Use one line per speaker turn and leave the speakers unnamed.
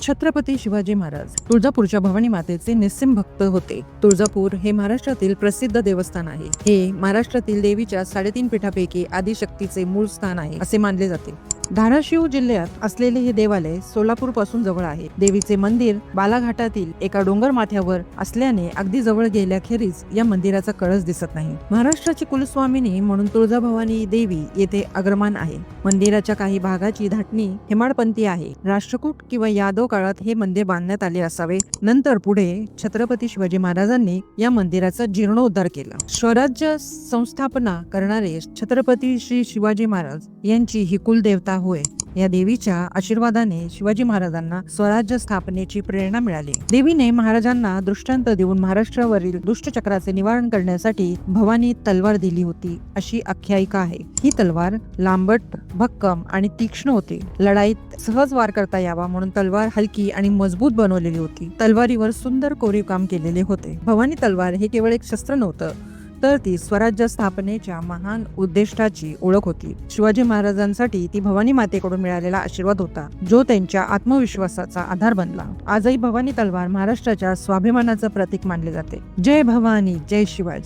छत्रपती शिवाजी महाराज तुळजापूरच्या भवानी मातेचे निस्सिम भक्त होते. तुळजापूर हे महाराष्ट्रातील प्रसिद्ध देवस्थान आहे. हे महाराष्ट्रातील देवीच्या 3.5 पीठापैकी आदिशक्तीचे मूळ स्थान आहे असे मानले जाते. धाराशिव जिल्ह्यात असलेले हे देवालय सोलापूर पासून जवळ आहे. देवीचे मंदिर बालाघाटातील एका डोंगर माथ्यावर असल्याने अगदी जवळ गेल्याखेरीज या मंदिराचा कळस दिसत नाही. महाराष्ट्राची कुलस्वामिनी म्हणून तुळजाभवानी देवी येथे अग्रमान आहे. मंदिराच्या काही भागाची धाटणी हेमाडपंथी आहे. राष्ट्रकूट किंवा यादव काळात हे मंदिर बांधण्यात आले असावे. नंतर पुढे छत्रपती शिवाजी महाराजांनी या मंदिराचा जीर्णोद्धार केला. स्वराज्य संस्थापना करणारे छत्रपती श्री शिवाजी महाराज यांची ही कुलदेवता होय. या देवीच्या आशीर्वादाने शिवाजी महाराजांना स्वराज्य स्थापनेची प्रेरणा मिळाली. देवीने महाराजांना दृष्टांत देऊन महाराष्ट्रावरील दुष्टचक्राचे निवारण करण्यासाठी भवानी तलवार दिली होती अशी आख्यायिका आहे. ही तलवार लांबट, भक्कम आणि तीक्ष्ण होती. लढाईत सहज वार करता यावा म्हणून तलवार हलकी आणि मजबूत बनवलेली होती. तलवारीवर सुंदर कोरीव काम केलेले होते. भवानी तलवार हे केवळ एक शस्त्र नव्हतं, तर ती स्वराज्य स्थापनेच्या महान उद्दिष्टाची ओळख होती. शिवाजी महाराजांसाठी ती भवानी मातेकडून मिळालेला आशीर्वाद होता, जो त्यांच्या आत्मविश्वासाचा आधार बनला. आजही भवानी तलवार महाराष्ट्राच्या स्वाभिमानाचं प्रतीक मानले जाते. जय भवानी, जय शिवाजी.